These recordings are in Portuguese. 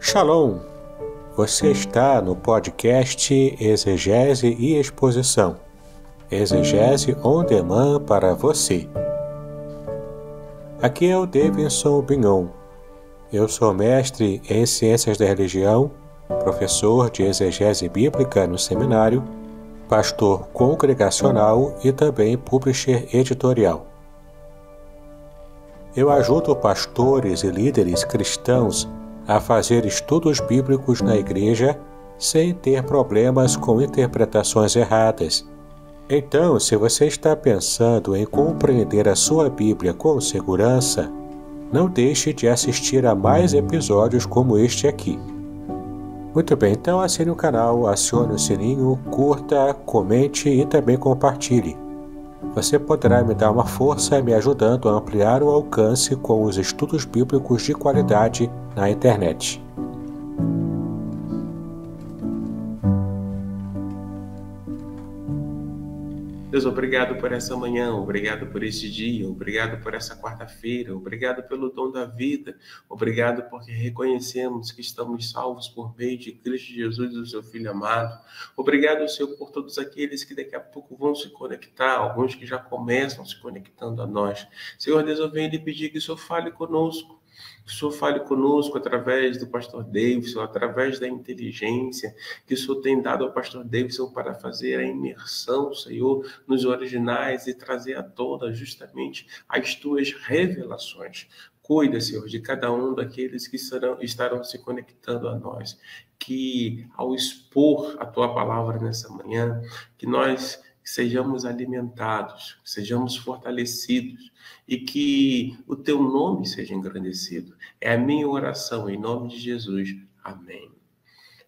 Shalom! Você está no podcast Exegese e Exposição. Exegese on demand para você. Aqui é o Davidson Bignon. Eu sou mestre em Ciências da Religião, professor de Exegese Bíblica no seminário, pastor congregacional e também publisher editorial. Eu ajudo pastores e líderes cristãos a fazer estudos bíblicos na igreja sem ter problemas com interpretações erradas. Então, se você está pensando em compreender a sua Bíblia com segurança, não deixe de assistir a mais episódios como este aqui. Muito bem, então assine o canal, acione o sininho, curta, comente e também compartilhe. Você poderá me dar uma força me ajudando a ampliar o alcance com os estudos bíblicos de qualidade na internet. Deus, obrigado por essa manhã, obrigado por esse dia, obrigado por essa quarta-feira, obrigado pelo dom da vida, obrigado porque reconhecemos que estamos salvos por meio de Cristo Jesus, o seu Filho amado. Obrigado, Senhor, por todos aqueles que daqui a pouco vão se conectar, alguns que já começam se conectando a nós. Senhor Deus, eu venho lhe pedir que o Senhor fale conosco. Que o Senhor fale conosco através do pastor Davidson, através da inteligência que o Senhor tem dado ao pastor Davidson para fazer a imersão, Senhor, nos originais e trazer à tona justamente as tuas revelações. Cuida, Senhor, de cada um daqueles que estarão se conectando a nós. Que ao expor a tua palavra nessa manhã, que nós sejamos alimentados, sejamos fortalecidos e que o teu nome seja engrandecido. É a minha oração em nome de Jesus. Amém.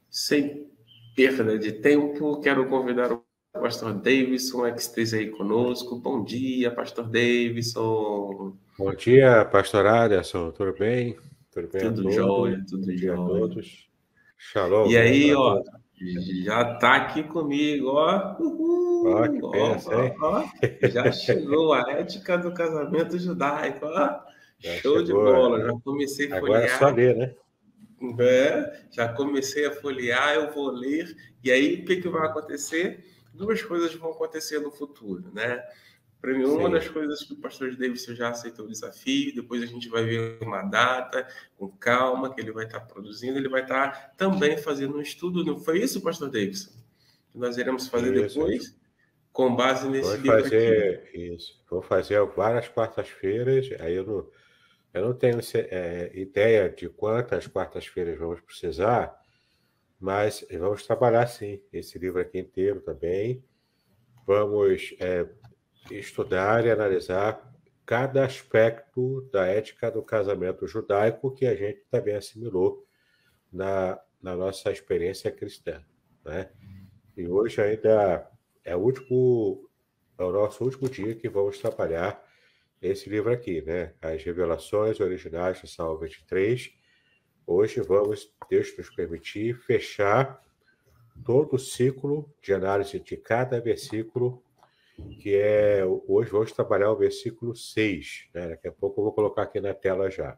Sem perda de tempo, quero convidar o pastor Davidson que esteja aí conosco. Bom dia, pastor Davidson. Bom dia, pastor Aderson. Tudo bem? Tudo bem a Tudo todos? jóia, tudo Bom dia a jóia. todos. Shalom. E aí, Para ó, todos. já tá aqui comigo, ó. Ó, que benção, hein? Ó. Já chegou a ética do casamento judaico, ó. Já Show de chegou. bola, já comecei a Agora é só folhear. ler, né? Já comecei a folhear, eu vou ler. E aí, o que vai acontecer? Duas coisas vão acontecer no futuro, né? Primeiro, uma das coisas que o pastor Davidson já aceitou o desafio, depois a gente vai ver uma data, com calma, que ele vai estar produzindo, ele vai estar também fazendo um estudo. Não foi isso, pastor Davidson? Que nós iremos fazer depois, com base nesse livro aqui. Isso. Vou fazer várias quartas-feiras, aí eu não tenho ideia de quantas quartas-feiras vamos precisar, mas vamos trabalhar sim, esse livro aqui inteiro também. Vamos estudar e analisar cada aspecto da ética do casamento judaico que a gente também assimilou na nossa experiência cristã, né? E hoje ainda é o nosso último dia que vamos trabalhar esse livro aqui, né? As Revelações Originais de Salmo 23. Hoje vamos, Deus nos permitir, fechar todo o ciclo de análise de cada versículo, hoje vamos trabalhar o versículo 6, né? Daqui a pouco eu vou colocar aqui na tela já.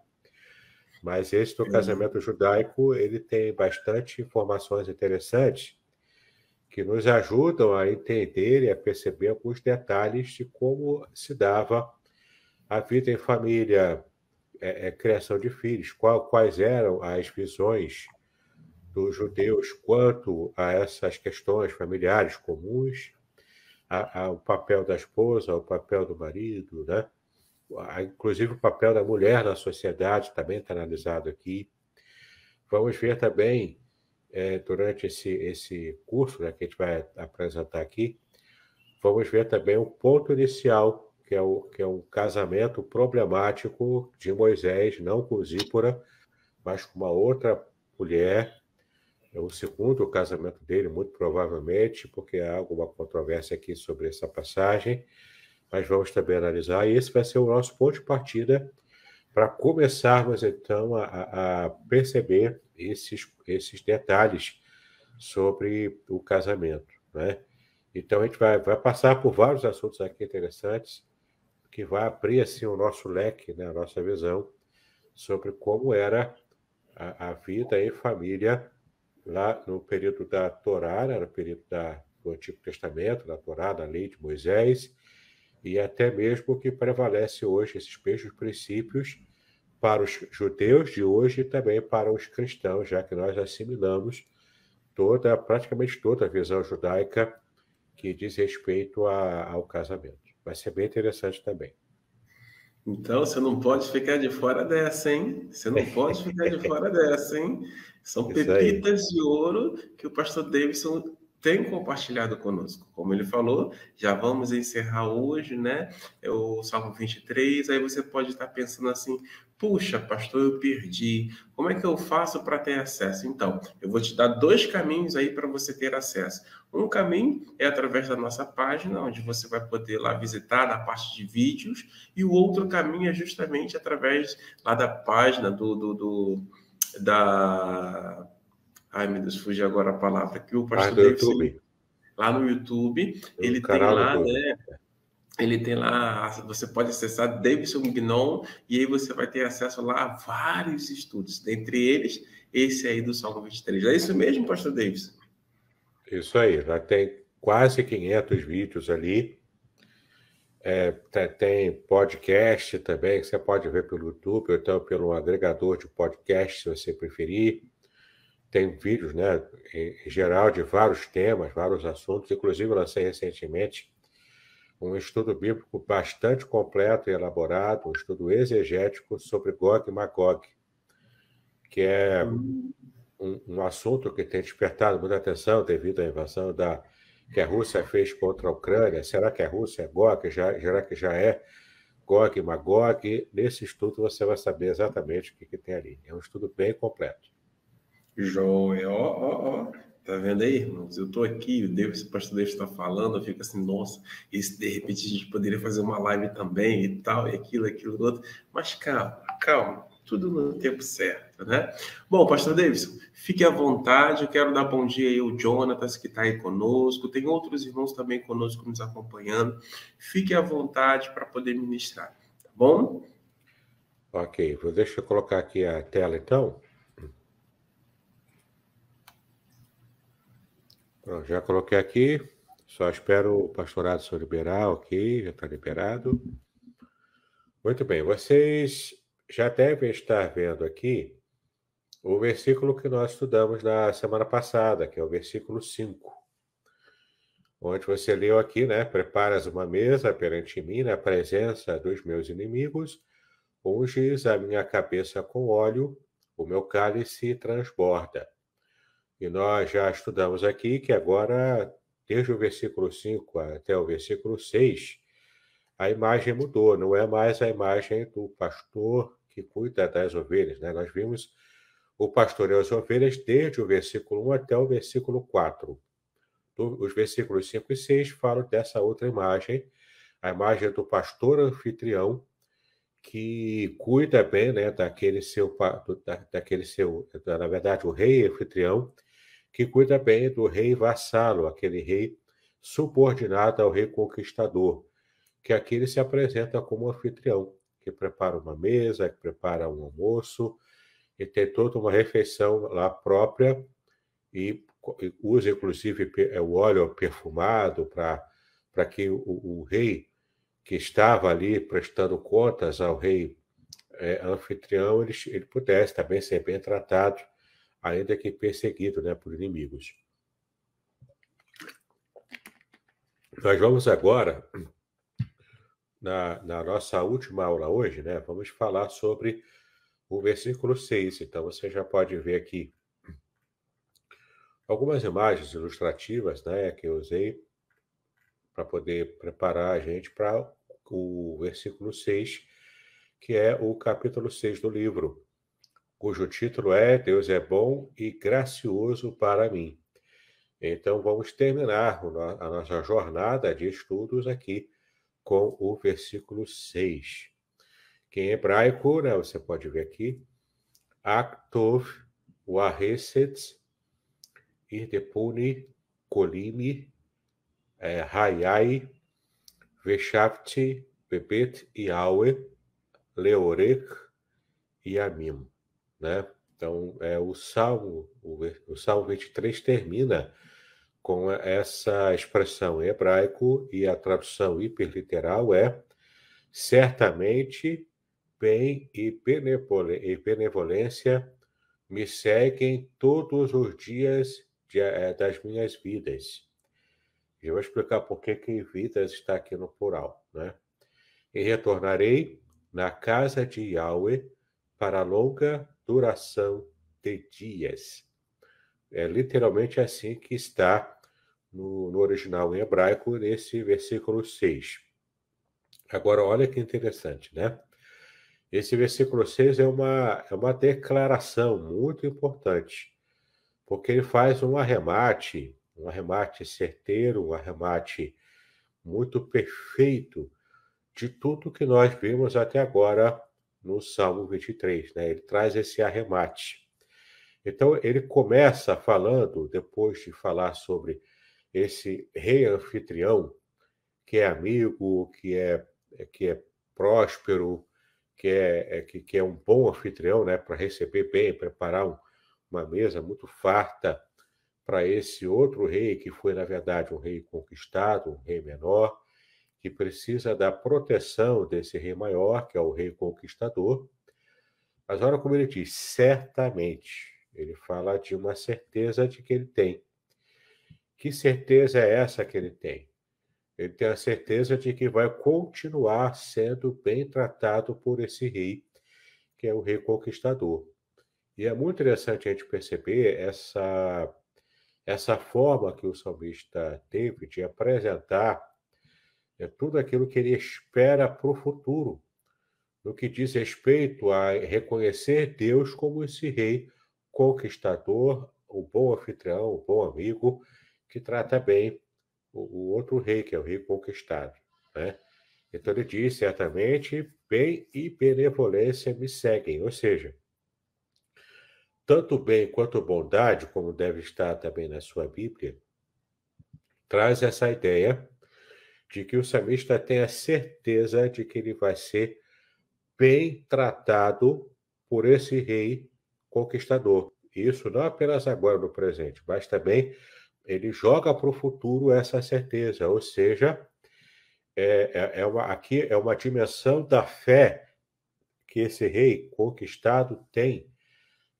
Mas esse do casamento judaico, ele tem bastante informações interessantes que nos ajudam a entender e a perceber alguns detalhes de como se dava a vida em família, criação de filhos, quais eram as visões dos judeus quanto a essas questões familiares comuns, o papel da esposa, o papel do marido, né? Inclusive o papel da mulher na sociedade também está analisado aqui. Vamos ver também, durante esse curso, né, que a gente vai apresentar aqui, vamos ver também o ponto inicial, que é um casamento problemático de Moisés, não com Zípora, mas com uma outra mulher. É o segundo casamento dele, muito provavelmente, porque há alguma controvérsia aqui sobre essa passagem, mas vamos também analisar, e esse vai ser o nosso ponto de partida para começarmos, então, a perceber esses detalhes sobre o casamento, né? Então, a gente vai passar por vários assuntos aqui interessantes, que vai abrir, assim, o nosso leque, né, a nossa visão sobre como era a vida em família lá no período da Torá, né, no período do Antigo Testamento, da Torá, da lei de Moisés, e até mesmo o que prevalece hoje, esses mesmos princípios, para os judeus de hoje e também para os cristãos, já que nós assimilamos praticamente toda a visão judaica que diz respeito ao casamento. Vai ser bem interessante também. Então, você não pode ficar de fora dessa, hein? Você não pode ficar de fora dessa, hein? São Isso aí. pepitas de ouro que o pastor Davidson tem compartilhado conosco. Como ele falou, já vamos encerrar hoje, né? É o Salmo 23. Aí você pode estar pensando assim: puxa, pastor, eu perdi. Como é que eu faço para ter acesso? Então, eu vou te dar dois caminhos aí para você ter acesso. Um caminho é através da nossa página, onde você vai poder lá visitar na parte de vídeos, e o outro caminho é justamente através lá da página da... Ai, meu Deus, fugiu agora a palavra, que o Mas pastor no Davidson, YouTube, lá no YouTube, no ele tem canal do lá, YouTube. né? Ele tem lá, você pode acessar Davidson Gnon, e aí você vai ter acesso lá a vários estudos, dentre eles, esse aí do Salmo 23. É isso mesmo, pastor Davidson? Isso aí, já tem quase 500 vídeos ali. Tem podcast também, que você pode ver pelo YouTube, ou então pelo agregador de podcast, se você preferir. Tem vídeos, né, em geral, de vários temas, vários assuntos. Inclusive, eu lancei recentemente um estudo bíblico bastante completo e elaborado, um estudo exegético sobre Gog e Magog, que é um assunto que tem despertado muita atenção devido à invasão que a Rússia fez contra a Ucrânia. Será que a Rússia é Gog? Será que já é Gog e Magog? Nesse estudo você vai saber exatamente o que tem ali. É um estudo bem completo. Joia, ó. Tá vendo aí, irmãos? Eu tô aqui, o pastor David está falando, eu fico assim, nossa, e se de repente a gente poderia fazer uma live também e tal, e aquilo, outro. Mas calma, tudo no tempo certo, né? Bom, pastor Davidson, fique à vontade, eu quero dar bom dia aí ao Jonatas, que está aí conosco, tem outros irmãos também conosco nos acompanhando. Fique à vontade para poder ministrar, tá bom? Ok, deixa eu colocar aqui a tela então. Pronto, já coloquei aqui. Só espero o pastorado se liberar, ok, já está liberado. Muito bem, vocês já devem estar vendo aqui o versículo que nós estudamos na semana passada, que é o versículo 5, onde você leu aqui, né? Preparas uma mesa perante mim na presença dos meus inimigos, unges a minha cabeça com óleo, o meu cálice transborda. E nós já estudamos aqui que agora, desde o versículo 5 até o versículo 6, a imagem mudou, não é mais a imagem do pastor que cuida das ovelhas, né? Nós vimos o pastor e as ovelhas desde o versículo 1 até o versículo 4. Os versículos 5 e 6 falam dessa outra imagem, a imagem do pastor anfitrião, que cuida bem, né, na verdade, o rei anfitrião, que cuida bem do rei vassalo, aquele rei subordinado ao rei conquistador, que aqui ele se apresenta como anfitrião, que prepara uma mesa, que prepara um almoço, e tem toda uma refeição lá própria, e usa inclusive o óleo perfumado para que o rei que estava ali prestando contas ao rei anfitrião, ele pudesse também ser bem tratado, ainda que perseguido, né, por inimigos. Nós vamos agora, na nossa última aula hoje, né, vamos falar sobre o versículo 6. Então, você já pode ver aqui algumas imagens ilustrativas, né, que eu usei para poder preparar a gente para o versículo 6, que é o capítulo 6 do livro, cujo título é Deus é bom e gracioso para mim. Então, vamos terminar a nossa jornada de estudos aqui com o versículo 6, que em hebraico, né, você pode ver aqui, Aktov Waheset Irdepuni Kolimi Hayai Veshavti Bebet Yahweh Leorech Yamim, né? Então, o Salmo 23 termina com essa expressão em hebraico, e a tradução hiperliteral é: certamente bem e benevolência me seguem todos os dias das minhas vidas. E eu vou explicar por que vidas está aqui no plural, né? E retornarei na casa de Yahweh para longa duração de dias. É literalmente assim que está no original em hebraico, nesse versículo 6. Agora, olha que interessante, né? Esse versículo 6 é uma declaração muito importante, porque ele faz um arremate certeiro, um arremate muito perfeito de tudo que nós vimos até agora no Salmo 23, né? Ele traz esse arremate. Então, ele começa falando, depois de falar sobre esse rei anfitrião, que é amigo, que é próspero, que é um bom anfitrião, né, para receber bem, preparar uma mesa muito farta para esse outro rei, que foi, na verdade, um rei conquistado, um rei menor, que precisa da proteção desse rei maior, que é o rei conquistador. Mas olha como ele diz, certamente. Ele fala de uma certeza de que ele tem. Que certeza é essa que ele tem? Ele tem a certeza de que vai continuar sendo bem tratado por esse rei, que é o rei conquistador. E é muito interessante a gente perceber essa forma que o salmista teve de apresentar tudo aquilo que ele espera para o futuro, no que diz respeito a reconhecer Deus como esse rei conquistador, o bom anfitrião, o bom amigo, que trata bem o outro rei, que é o rei conquistado, né? Então ele diz, certamente, bem e benevolência me seguem, ou seja, tanto bem quanto bondade, como deve estar também na sua Bíblia, traz essa ideia de que o salmista tem a certeza de que ele vai ser bem tratado por esse rei conquistador. Isso não apenas agora no presente, mas também ele joga para o futuro essa certeza, ou seja, aqui é uma dimensão da fé que esse rei conquistado tem,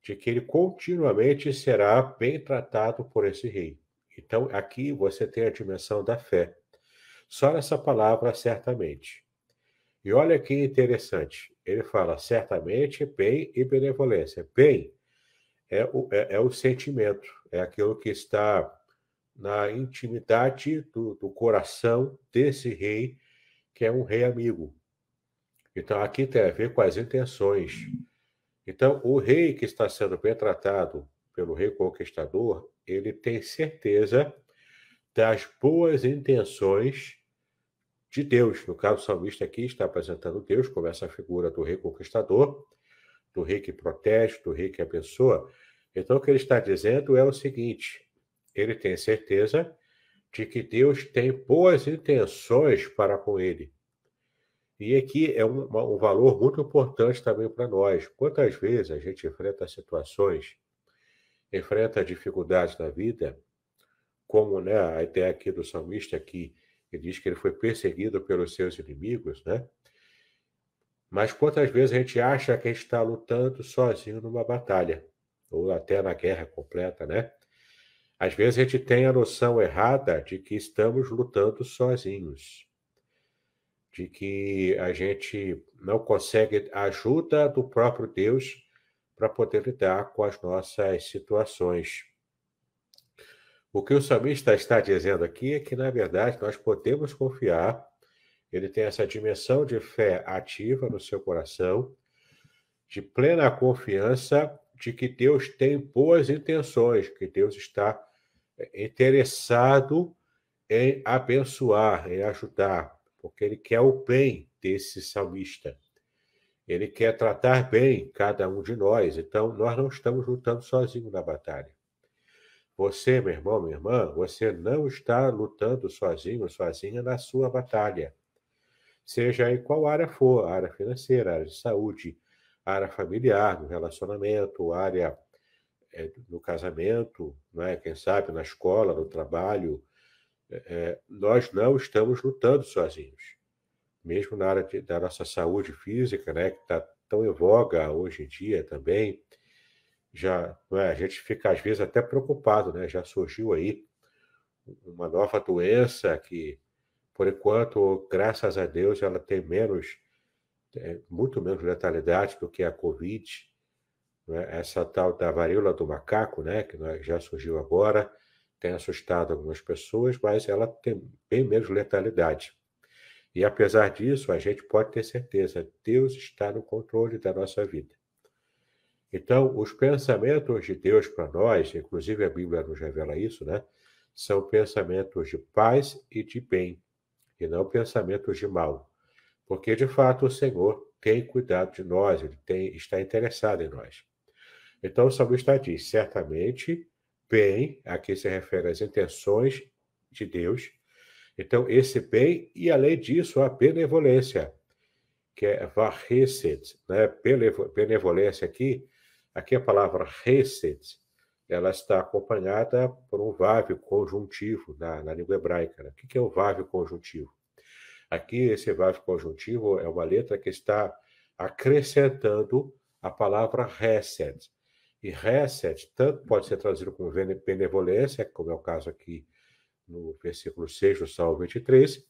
de que ele continuamente será bem tratado por esse rei. Então, aqui você tem a dimensão da fé. Só nessa palavra, certamente. E olha que interessante. Ele fala certamente, bem e benevolência. Bem é o sentimento, é aquilo que está na intimidade do coração desse rei, que é um rei amigo. Então, aqui tem a ver com as intenções. Então, o rei que está sendo bem tratado pelo rei conquistador, ele tem certeza das boas intenções de Deus. No caso, o salmista aqui está apresentando Deus como essa figura do rei conquistador, do rei que protege, do rei que abençoa. Então, o que ele está dizendo é o seguinte: ele tem certeza de que Deus tem boas intenções para com ele. E aqui é um valor muito importante também para nós. Quantas vezes a gente enfrenta situações, enfrenta dificuldades na vida, como, né, a ideia aqui do salmista, que ele diz que ele foi perseguido pelos seus inimigos, né? Mas quantas vezes a gente acha que a gente está lutando sozinho numa batalha, ou até na guerra completa, né? Às vezes a gente tem a noção errada de que estamos lutando sozinhos, de que a gente não consegue a ajuda do próprio Deus para poder lidar com as nossas situações. O que o salmista está dizendo aqui é que, na verdade, nós podemos confiar, ele tem essa dimensão de fé ativa no seu coração, de plena confiança de que Deus tem boas intenções, que Deus está interessado em abençoar, em ajudar, porque ele quer o bem desse salmista. Ele quer tratar bem cada um de nós. Então, nós não estamos lutando sozinhos na batalha. Você, meu irmão, minha irmã, você não está lutando sozinho, sozinha na sua batalha. Seja em qual área for, área financeira, área de saúde, área familiar, no relacionamento, área no casamento, né? Quem sabe na escola, no trabalho. Nós não estamos lutando sozinhos. Mesmo na área da nossa saúde física, né, que está tão em voga hoje em dia também, já, não é, a gente fica às vezes até preocupado, né? Já surgiu aí uma nova doença que, por enquanto, graças a Deus, ela tem muito menos letalidade do que a Covid, né? Essa tal da varíola do macaco, né, que já surgiu agora, tem assustado algumas pessoas, mas ela tem bem menos letalidade. E apesar disso, a gente pode ter certeza, Deus está no controle da nossa vida. Então, os pensamentos de Deus para nós, inclusive a Bíblia nos revela isso, né? São pensamentos de paz e de bem, e não pensamentos de mal. Porque, de fato, o Senhor tem cuidado de nós, está interessado em nós. Então, o salmista diz, certamente, bem, aqui se refere às intenções de Deus. Então, esse bem, e além disso, a benevolência, que é vahesed, né? Benevolência aqui a palavra hesed, ela está acompanhada por um vav conjuntivo na língua hebraica. Né? O que é o vav conjuntivo? Aqui, esse vav conjuntivo é uma letra que está acrescentando a palavra hesed. E hesed tanto pode ser traduzido como benevolência, como é o caso aqui no versículo 6 do Salmo 23,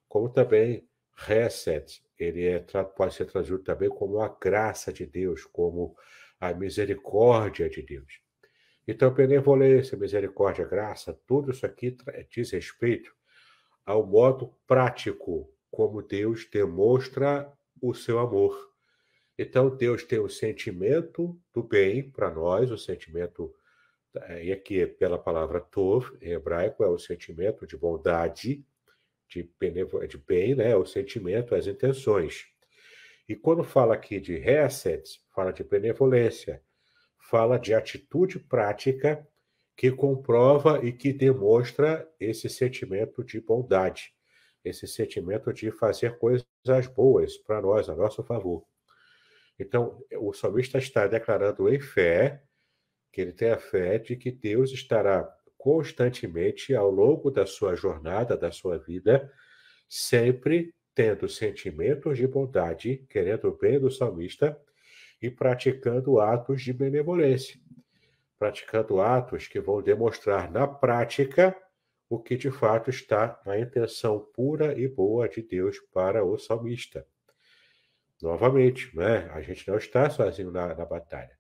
como também hesed, pode ser traduzido também como a graça de Deus, como a misericórdia de Deus. Então, benevolência, misericórdia, graça, tudo isso aqui diz respeito ao modo prático como Deus demonstra o seu amor. Então, Deus tem o sentimento do bem para nós, o sentimento, e aqui pela palavra tov, em hebraico, é o sentimento de bondade, de bem, né? O sentimento, as intenções. E quando fala aqui de hesed, fala de benevolência, fala de atitude prática que comprova e que demonstra esse sentimento de bondade, esse sentimento de fazer coisas boas para nós, a nosso favor. Então, o salmista está declarando em fé, que ele tem a fé de que Deus estará constantemente, ao longo da sua jornada, da sua vida, sempre tendo sentimentos de bondade, querendo o bem do salmista e praticando atos de benevolência, praticando atos que vão demonstrar na prática o que de fato está na intenção pura e boa de Deus para o salmista. Novamente, né? A gente não está sozinho na batalha.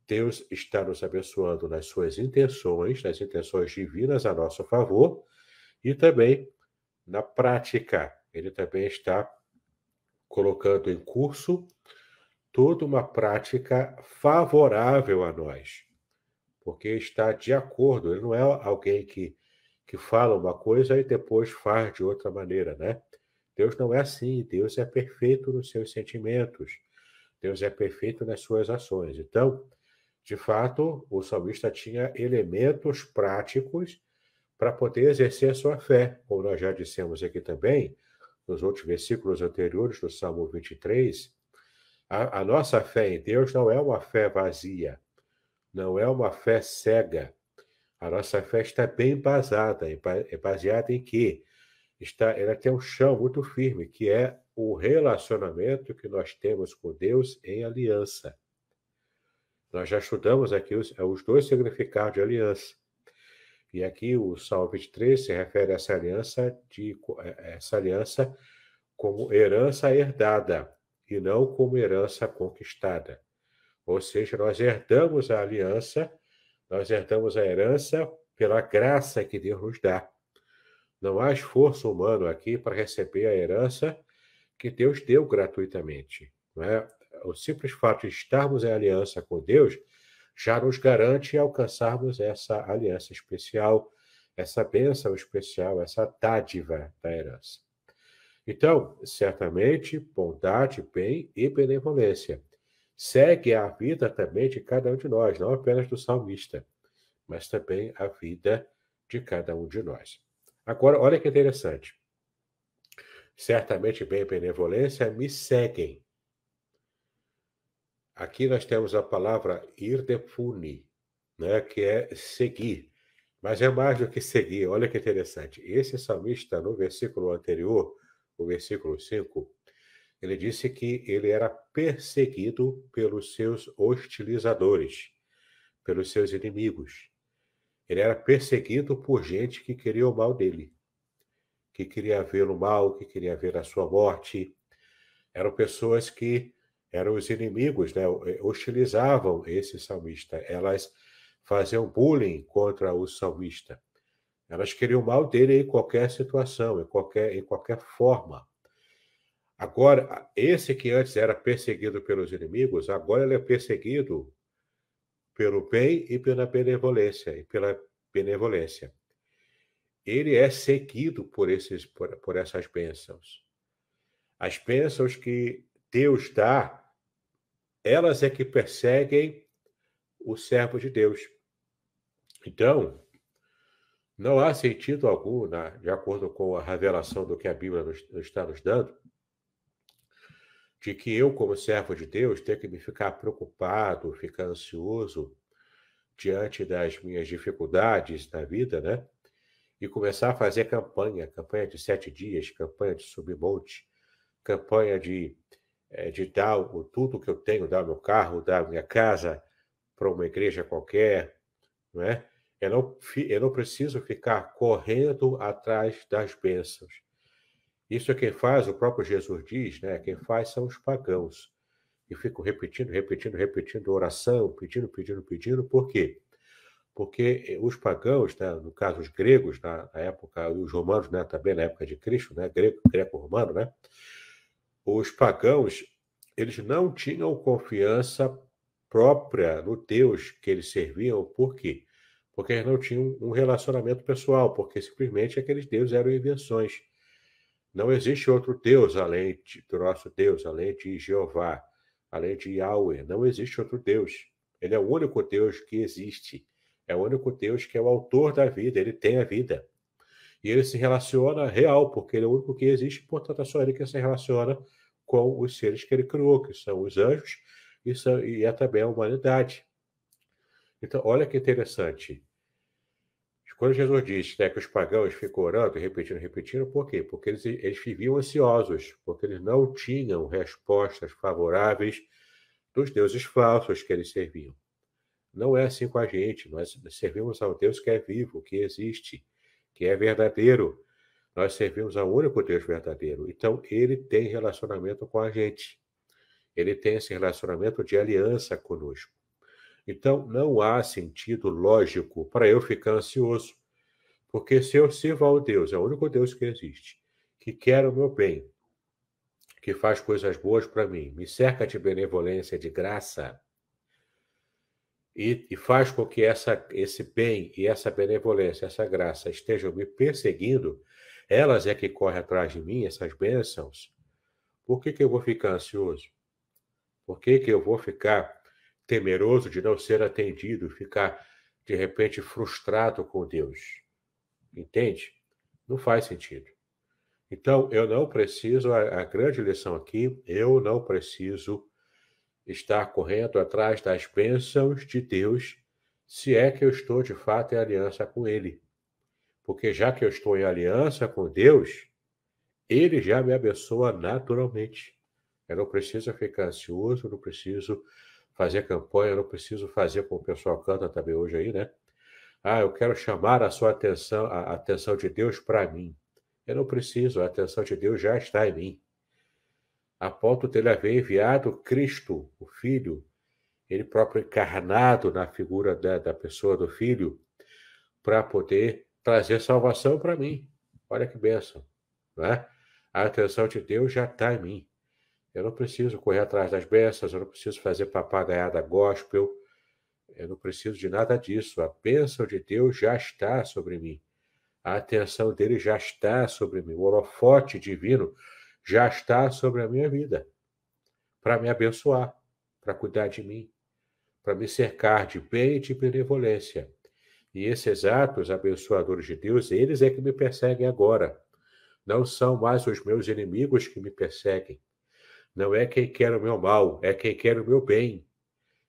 Deus está nos abençoando nas suas intenções, nas intenções divinas a nosso favor, e também na prática. Ele também está colocando em curso toda uma prática favorável a nós, porque está de acordo. Ele não é alguém que fala uma coisa e depois faz de outra maneira, né? Deus não é assim. Deus é perfeito nos seus sentimentos. Deus é perfeito nas suas ações. Então, de fato, o salmista tinha elementos práticos para poder exercer a sua fé. Como nós já dissemos aqui também, nos outros versículos anteriores do Salmo 23, a nossa fé em Deus não é uma fé vazia, não é uma fé cega. A nossa fé está bem embasada, é baseada em quê? Ela tem um chão muito firme, que é o relacionamento que nós temos com Deus em aliança. Nós já estudamos aqui os dois significados de aliança. E aqui o Salmo 23 se refere a essa aliança como herança herdada e não como herança conquistada. Ou seja, nós herdamos a aliança, nós herdamos a herança pela graça que Deus nos dá. Não há esforço humano aqui para receber a herança que Deus deu gratuitamente. Não é? O simples fato de estarmos em aliança com Deus já nos garante alcançarmos essa aliança especial, essa bênção especial, essa dádiva da herança. Então, certamente, bondade, bem e benevolência segue a vida também de cada um de nós, não apenas do salmista, mas também a vida de cada um de nós. Agora, olha que interessante. Certamente, bem e benevolência me seguem. Aqui nós temos a palavra irdefuni, né, que é seguir. Mas é mais do que seguir. Olha que interessante. Esse salmista, no versículo anterior, o versículo 5, ele disse que ele era perseguido pelos seus hostilizadores, pelos seus inimigos. Ele era perseguido por gente que queria o mal dele, que queria vê-lo mal, que queria ver a sua morte. Eram pessoas que eram os inimigos, né? Hostilizavam esse salmista. Elas faziam bullying contra o salmista. Elas queriam o mal dele em qualquer situação, em qualquer forma. Agora, esse que antes era perseguido pelos inimigos, agora ele é perseguido pelo bem e pela benevolência. Ele é seguido por essas bênçãos. As bênçãos que Deus dá, elas é que perseguem o servo de Deus. Então, não há sentido algum, de acordo com a revelação do que a Bíblia está nos dando, de que eu, como servo de Deus, tenho que me ficar preocupado, ficar ansioso diante das minhas dificuldades na vida, né? E começar a fazer campanha de 7 dias, campanha de subir monte, campanha de dar tudo que eu tenho, dar meu carro, dar minha casa para uma igreja qualquer, não é? Eu não preciso ficar correndo atrás das bênçãos. Isso é quem faz, o próprio Jesus diz, né? Quem faz são os pagãos. E fico repetindo oração, pedindo. Por quê? Porque os pagãos, né, no caso os gregos, na época, e os romanos, né, também na época de Cristo, né, greco-romano, né, os pagãos, eles não tinham confiança própria no Deus que eles serviam. Por quê? Porque eles não tinham um relacionamento pessoal, porque simplesmente aqueles deuses eram invenções. Não existe outro Deus além do nosso Deus, além de Jeová, além de Yahweh. Não existe outro Deus. Ele é o único Deus que existe. É o único Deus que é o autor da vida. Ele tem a vida. E ele se relaciona real, porque ele é o único que existe, portanto, é só ele que se relaciona com os seres que ele criou, que são os anjos e é também a humanidade. Então, olha que interessante. Quando Jesus diz, né, que os pagãos ficam orando, repetindo, por quê? Porque eles viviam ansiosos, porque eles não tinham respostas favoráveis dos deuses falsos que eles serviam. Não é assim com a gente. Nós servimos ao Deus que é vivo, que existe, que é verdadeiro. Nós servimos ao único Deus verdadeiro. Então, ele tem relacionamento com a gente. Ele tem esse relacionamento de aliança conosco. Então, não há sentido lógico para eu ficar ansioso. Porque se eu sirvo ao Deus, é o único Deus que existe, que quer o meu bem, que faz coisas boas para mim, me cerca de benevolência, de graça, e faz com que esse bem e essa benevolência, essa graça estejam me perseguindo, elas é que correm atrás de mim, essas bênçãos, por que eu vou ficar ansioso? Por que eu vou ficar temeroso de não ser atendido, ficar, de repente, frustrado com Deus? Entende? Não faz sentido. Então, eu não preciso, a grande lição aqui, eu não preciso estar correndo atrás das bênçãos de Deus, se é que eu estou de fato em aliança com Ele. Porque já que eu estou em aliança com Deus, Ele já me abençoa naturalmente. Eu não preciso ficar ansioso, não preciso fazer campanha, não preciso fazer como o pessoal canta também hoje aí, né? Eu quero chamar a sua atenção, a atenção de Deus para mim. Eu não preciso, a atenção de Deus já está em mim. A ponto dele haver enviado Cristo, o Filho, ele próprio encarnado na figura da pessoa do Filho, para poder trazer salvação para mim. Olha que bênção, não é? A atenção de Deus já está em mim. Eu não preciso correr atrás das bênçãos, eu não preciso fazer papagaiada gospel, eu não preciso de nada disso. A bênção de Deus já está sobre mim. A atenção dele já está sobre mim. O holofote divino já está sobre a minha vida, para me abençoar, para cuidar de mim, para me cercar de bem e de benevolência. E esses atos abençoadores de Deus, eles é que me perseguem agora. Não são mais os meus inimigos que me perseguem. Não é quem quer o meu mal, é quem quer o meu bem.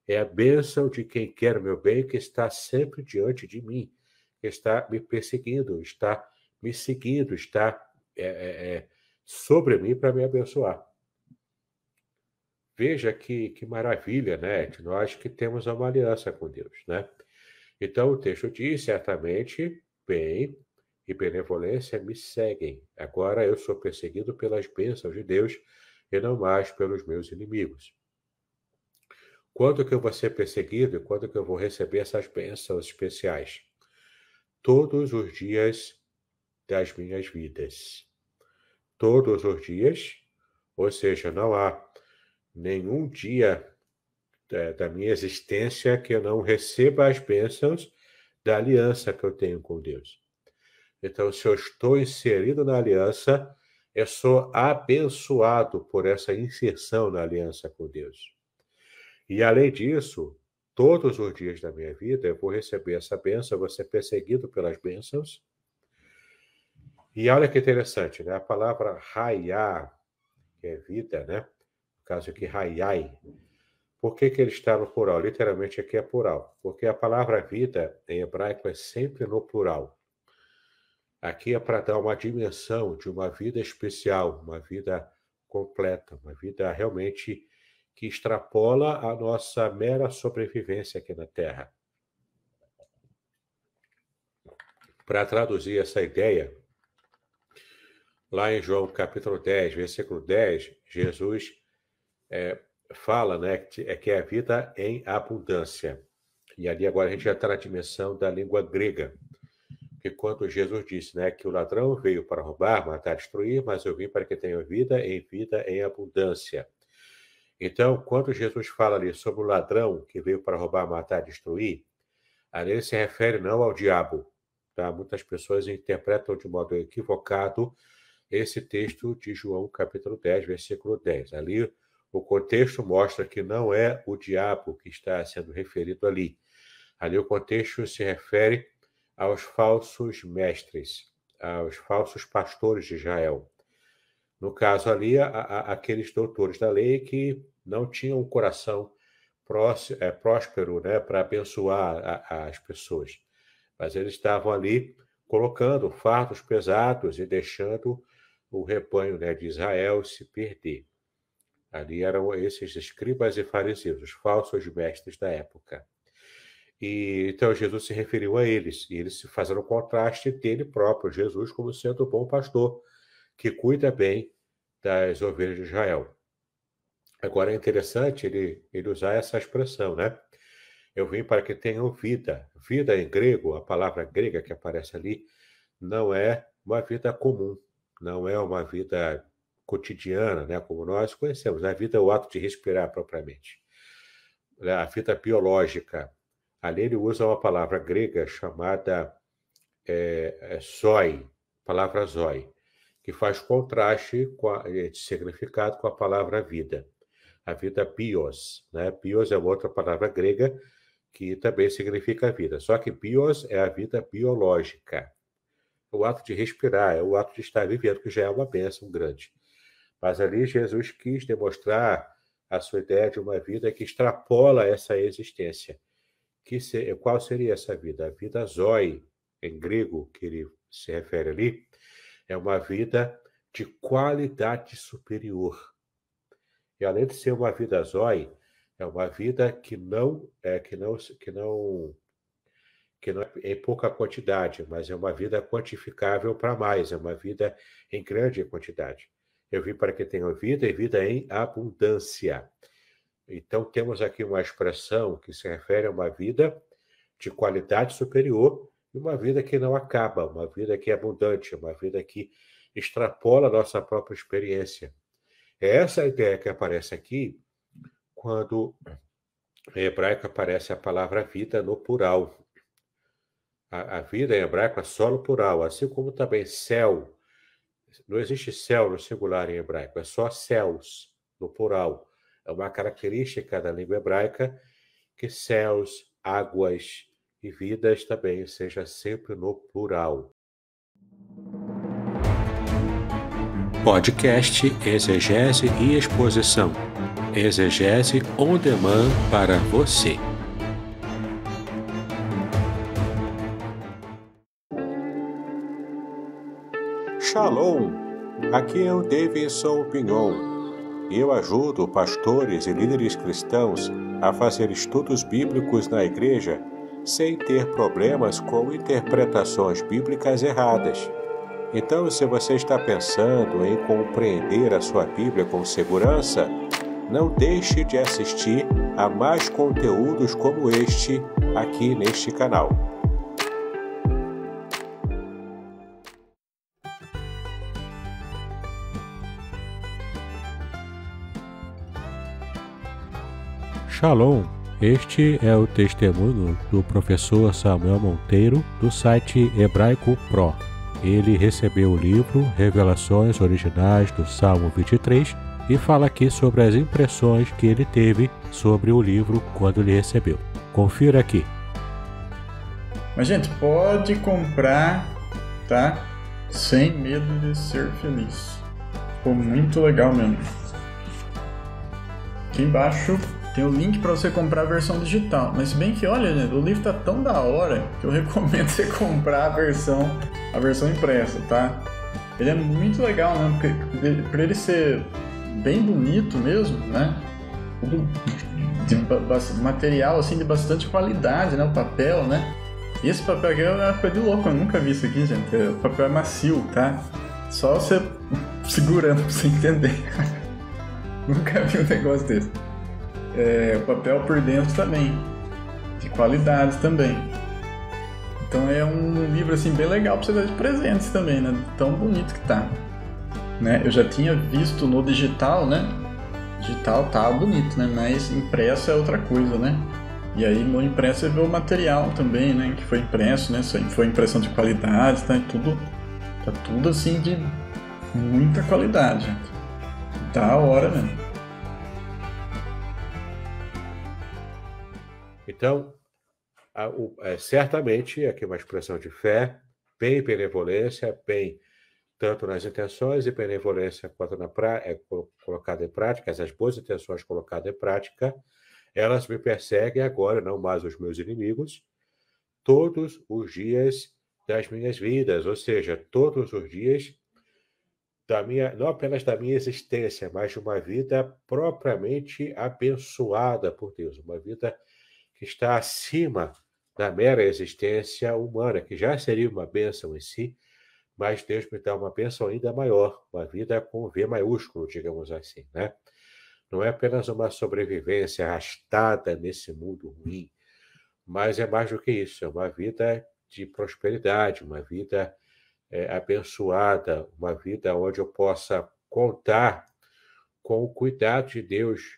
É a bênção de quem quer o meu bem que está sempre diante de mim, que está me perseguindo, está me seguindo, está sobre mim para me abençoar. Veja que maravilha, né? De nós que temos uma aliança com Deus, né? Então o texto diz, certamente, bem e benevolência me seguem. Agora eu sou perseguido pelas bênçãos de Deus e não mais pelos meus inimigos. Quando que eu vou ser perseguido e quando que eu vou receber essas bênçãos especiais? Todos os dias das minhas vidas. Todos os dias, ou seja, não há nenhum dia da minha existência que eu não receba as bênçãos da aliança que eu tenho com Deus. Então, se eu estou inserido na aliança, eu sou abençoado por essa inserção na aliança com Deus. E, além disso, todos os dias da minha vida, eu vou receber essa bênção, eu vou ser perseguido pelas bênçãos. E olha que interessante, né? A palavra raiá, que é vida, né? No caso aqui, raiai. Por que ele está no plural? Literalmente aqui é plural. Porque a palavra vida, em hebraico, é sempre no plural. Aqui é para dar uma dimensão de uma vida especial, uma vida completa, uma vida realmente que extrapola a nossa mera sobrevivência aqui na Terra. Para traduzir essa ideia, lá em João capítulo 10, versículo 10, Jesus fala, né, que é a vida em abundância. E ali agora a gente já está na dimensão da língua grega. Que quando Jesus disse, né, que o ladrão veio para roubar, matar, destruir, mas eu vim para que tenham vida em abundância. Então, quando Jesus fala ali sobre o ladrão que veio para roubar, matar, destruir, ali ele se refere não ao diabo. Tá? Muitas pessoas interpretam de modo equivocado esse texto de João capítulo 10, versículo 10. Ali o contexto mostra que não é o diabo que está sendo referido ali. Ali o contexto se refere aos falsos mestres, aos falsos pastores de Israel. No caso ali, aqueles doutores da lei que não tinham um coração próspero, né, para abençoar as pessoas. Mas eles estavam ali colocando fardos pesados e deixando o rebanho, né, de Israel se perder. Ali eram esses escribas e fariseus, os falsos mestres da época. E então Jesus se referiu a eles, e eles se fazendo o contraste dele próprio, Jesus como sendo o bom pastor, que cuida bem das ovelhas de Israel. Agora é interessante ele usar essa expressão, né? Eu vim para que tenham vida. Vida em grego, a palavra grega que aparece ali, não é uma vida comum, não é uma vida cotidiana, né, como nós conhecemos. A vida é o ato de respirar propriamente. A vida biológica. Ali ele usa uma palavra grega chamada zoi, palavra zoi, que faz contraste de significado com a palavra vida. A vida bios, né? Bios é uma outra palavra grega que também significa vida. Só que bios é a vida biológica. O ato de respirar, é o ato de estar vivendo, que já é uma bênção grande. Mas ali Jesus quis demonstrar a sua ideia de uma vida que extrapola essa existência. Qual seria essa vida? A vida zoi, em grego, que ele se refere ali, é uma vida de qualidade superior. E além de ser uma vida zoi, é uma vida que não é em pouca quantidade, mas é uma vida quantificável para mais, é uma vida em grande quantidade. Eu vim para que tenham vida e vida em abundância. Então, temos aqui uma expressão que se refere a uma vida de qualidade superior e uma vida que não acaba, uma vida que é abundante, uma vida que extrapola a nossa própria experiência. É essa a ideia que aparece aqui quando em hebraico aparece a palavra vida no plural. A vida em hebraico é só no plural, assim como também céu. Não existe céu no singular em hebraico, é só céus no plural. É uma característica da língua hebraica que céus, águas e vidas também seja sempre no plural. Podcast Exegese e Exposição. Exegese on demand para você. Shalom! Aqui é o Davidson Pignon. Eu ajudo pastores e líderes cristãos a fazer estudos bíblicos na igreja sem ter problemas com interpretações bíblicas erradas. Então, se você está pensando em compreender a sua Bíblia com segurança, não deixe de assistir a mais conteúdos como este aqui neste canal. Shalom! Este é o testemunho do professor Samuel Monteiro, do site Hebraico Pro. Ele recebeu o livro Revelações Originais do Salmo 23 e fala aqui sobre as impressões que ele teve sobre o livro quando ele recebeu. Confira aqui. Mas, gente, pode comprar, tá? Sem medo de ser feliz. Ficou muito legal mesmo. Aqui embaixo tem o link para você comprar a versão digital. Mas se bem que, olha, gente, o livro tá tão da hora que eu recomendo você comprar a versão impressa, tá? Ele é muito legal, né? Porque para ele ser bem bonito mesmo, né? De material assim de bastante qualidade, né? O papel, né? E esse papel aqui é uma coisa de louco, eu nunca vi isso aqui, gente. O papel é macio, tá? Só você segurando pra você entender. Nunca vi um negócio desse. O papel por dentro também, de qualidade também. Então é um livro assim bem legal para você dar de presentes também, né? Tão bonito que tá, né? Eu já tinha visto no digital, né? Digital tá bonito, né? Mas impresso é outra coisa, né? E aí no impresso você vê o material também, né? Que foi impresso, né? Foi impressão de qualidade, tá tudo assim de muita qualidade, gente. Da hora mesmo. Então, certamente aqui uma expressão de fé, bem benevolência, bem tanto nas intenções e benevolência quanto colocada em prática, essas boas intenções colocadas em prática, elas me perseguem agora, não mais os meus inimigos, todos os dias das minhas vidas, ou seja, todos os dias não apenas da minha existência, mas de uma vida propriamente abençoada por Deus, uma vida que está acima da mera existência humana, que já seria uma bênção em si, mas Deus me dá uma bênção ainda maior, uma vida com V maiúsculo, digamos assim, né? Não é apenas uma sobrevivência arrastada nesse mundo ruim, mas é mais do que isso, é uma vida de prosperidade, uma vida abençoada, uma vida onde eu possa contar com o cuidado de Deus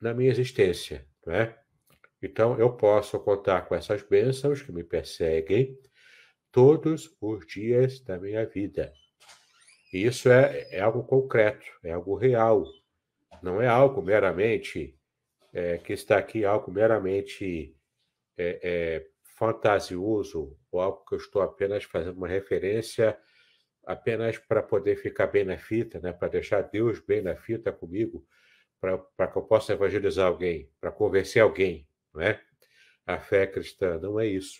na minha existência, não é? Então, eu posso contar com essas bênçãos que me perseguem todos os dias da minha vida. E isso é algo concreto, é algo real. Não é algo meramente que está aqui, algo meramente fantasioso, ou algo que eu estou apenas fazendo uma referência apenas para poder ficar bem na fita, né? Para deixar Deus bem na fita comigo, para que eu possa evangelizar alguém, para convencer alguém, não é? A fé cristã não é isso.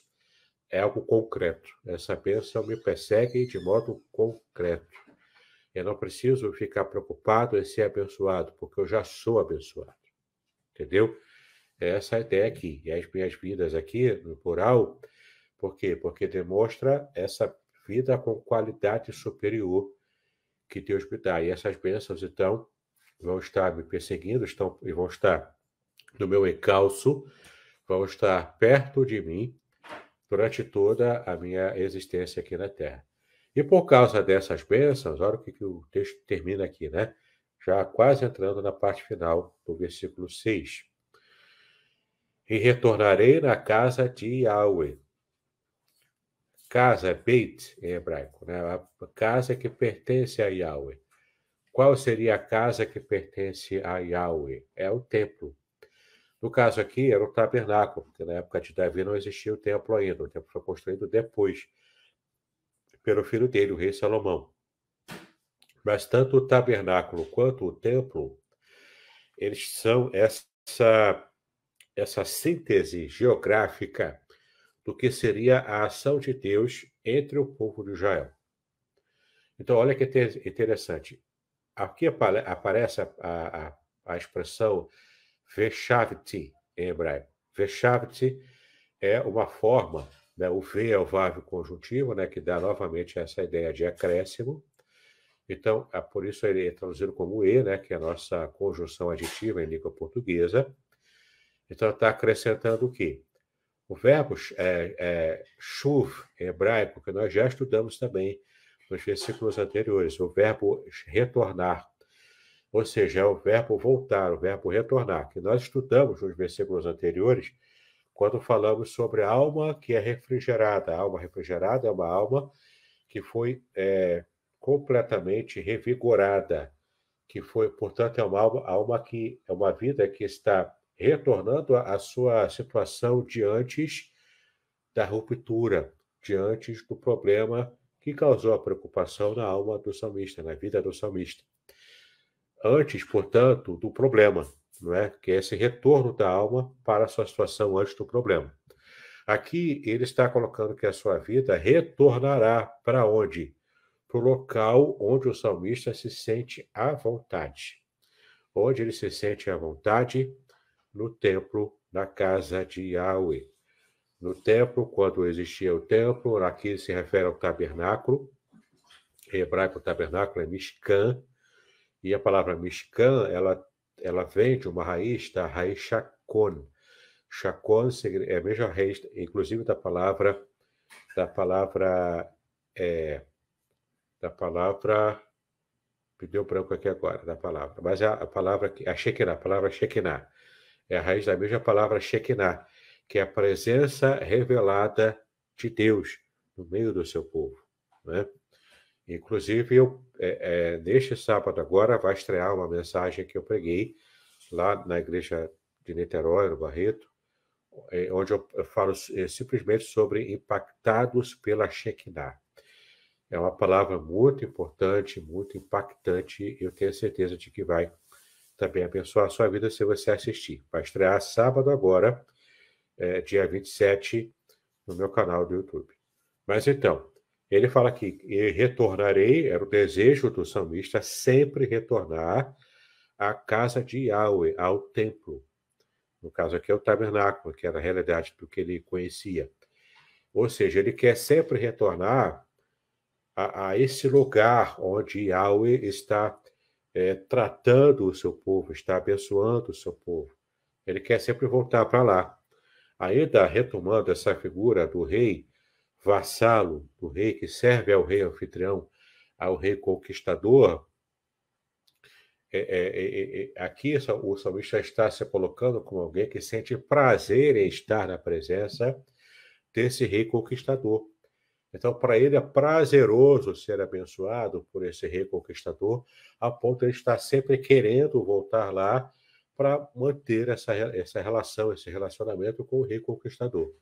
É algo concreto. Essa bênção me persegue de modo concreto. Eu não preciso ficar preocupado em ser abençoado, porque eu já sou abençoado. Entendeu? Essa é a ideia aqui. E as minhas vidas aqui, no plural, por quê? Porque demonstra essa vida com qualidade superior que Deus me dá. E essas bênçãos, então, vão estar me perseguindo e vão estar no meu encalço, vão estar perto de mim durante toda a minha existência aqui na Terra. E por causa dessas bênçãos, olha o que o texto termina aqui, né? Já quase entrando na parte final do versículo 6. E retornarei na casa de Yahweh. Casa, Beit, em hebraico, né? A casa que pertence a Yahweh. Qual seria a casa que pertence a Yahweh? É o templo. No caso aqui, era o tabernáculo, porque na época de Davi não existia o templo ainda. O templo foi construído depois, pelo filho dele, o rei Salomão. Mas tanto o tabernáculo quanto o templo, eles são essa síntese geográfica do que seria a ação de Deus entre o povo de Israel. Então, olha que interessante. Aqui aparece a expressão Veshavti em hebraico. Veshavti é uma forma, né, o V é o verbo conjuntivo, né, que dá novamente essa ideia de acréscimo. Então, por isso ele é traduzido como E, né, que é a nossa conjunção aditiva em língua portuguesa. Então, está acrescentando o quê? O verbo shuv, em hebraico, que nós já estudamos também nos versículos anteriores, o verbo retornar, ou seja, é o verbo voltar, o verbo retornar, que nós estudamos nos versículos anteriores, quando falamos sobre a alma que é refrigerada. A alma refrigerada é uma alma que foi completamente revigorada, que foi, portanto, é uma alma que é uma vida que está retornando à sua situação de antes da ruptura, de antes do problema que causou a preocupação na alma do salmista, na vida do salmista. Antes, portanto, do problema, não é? Que é esse retorno da alma para a sua situação antes do problema. Aqui ele está colocando que a sua vida retornará para onde? Para o local onde o salmista se sente à vontade. Onde ele se sente à vontade? No templo, na casa de Yahweh. No templo, quando existia o templo, aqui se refere ao tabernáculo. Em hebraico, o tabernáculo é Mishkan. E a palavra Mishkan, ela vem de uma raiz, da raiz Shakon. Shakon é a mesma raiz, inclusive da palavra, me deu branco aqui agora, da palavra, mas a palavra Shekinah, é a raiz da mesma palavra Shekinah, que é a presença revelada de Deus no meio do seu povo, né? Inclusive, neste sábado agora vai estrear uma mensagem que eu preguei lá na igreja de Niterói, no Barreto, onde eu falo simplesmente sobre impactados pela Shekinah. É uma palavra muito importante, muito impactante, e eu tenho certeza de que vai também abençoar a sua vida se você assistir. Vai estrear sábado agora, dia 27, no meu canal do YouTube. Mas então, ele fala que retornarei, era o desejo do salmista sempre retornar à casa de Yahweh, ao templo. No caso aqui é o tabernáculo, que era a realidade do que ele conhecia. Ou seja, ele quer sempre retornar a esse lugar onde Yahweh está tratando o seu povo, está abençoando o seu povo. Ele quer sempre voltar para lá. Ainda retomando essa figura do rei vassalo, do rei que serve ao rei anfitrião, ao rei conquistador, aqui o salmista está se colocando como alguém que sente prazer em estar na presença desse rei conquistador. Então, para ele é prazeroso ser abençoado por esse rei conquistador, a ponto de ele estar sempre querendo voltar lá para manter essa relação, esse relacionamento com o rei conquistador.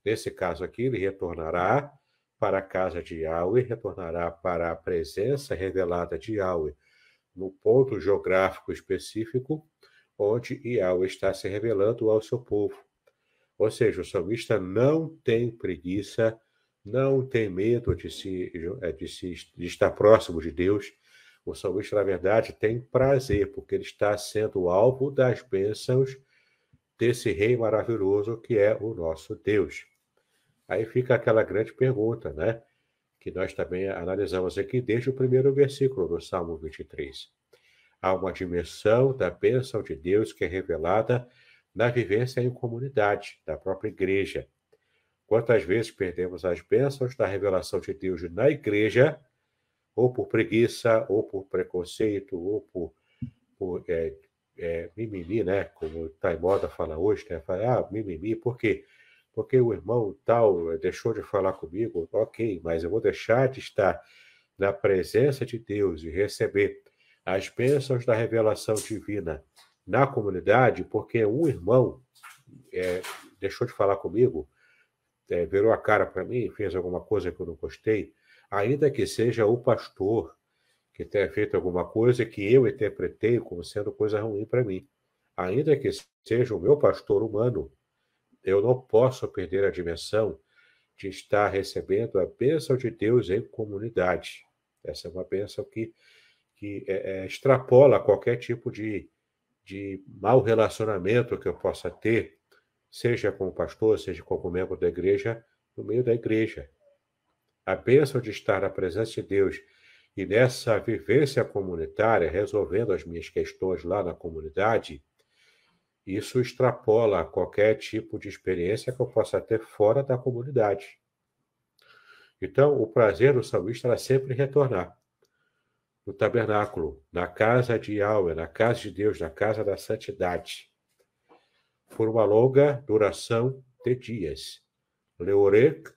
Nesse caso aqui, ele retornará para a casa de Yahweh, retornará para a presença revelada de Yahweh, no ponto geográfico específico onde Yahweh está se revelando ao seu povo. Ou seja, o salmista não tem preguiça, não tem medo de estar próximo de Deus. O salmista, na verdade, tem prazer, porque ele está sendo alvo das bênçãos desse rei maravilhoso que é o nosso Deus. Aí fica aquela grande pergunta, né? Que nós também analisamos aqui desde o primeiro versículo do Salmo 23. Há uma dimensão da bênção de Deus que é revelada na vivência em comunidade, da própria igreja. Quantas vezes perdemos as bênçãos da revelação de Deus na igreja, ou por preguiça, ou por preconceito, ou por mimimi, né? Como o Taimoda fala hoje, né? Fala, mimimi, por quê? Porque o irmão tal deixou de falar comigo, ok, mas eu vou deixar de estar na presença de Deus e receber as bênçãos da revelação divina na comunidade, porque um irmão deixou de falar comigo, virou a cara para mim, fez alguma coisa que eu não gostei, ainda que seja o pastor, que tenha feito alguma coisa que eu interpretei como sendo coisa ruim para mim. Ainda que seja o meu pastor humano, eu não posso perder a dimensão de estar recebendo a bênção de Deus em comunidade. Essa é uma bênção que extrapola qualquer tipo de mau relacionamento que eu possa ter, seja com o pastor, seja com algum membro da igreja, no meio da igreja. A bênção de estar na presença de Deus e nessa vivência comunitária, resolvendo as minhas questões lá na comunidade, isso extrapola qualquer tipo de experiência que eu possa ter fora da comunidade. Então, o prazer do salmista era sempre retornar no tabernáculo, na casa de Yahweh, na casa de Deus, na casa da santidade, por uma longa duração de dias. Leorek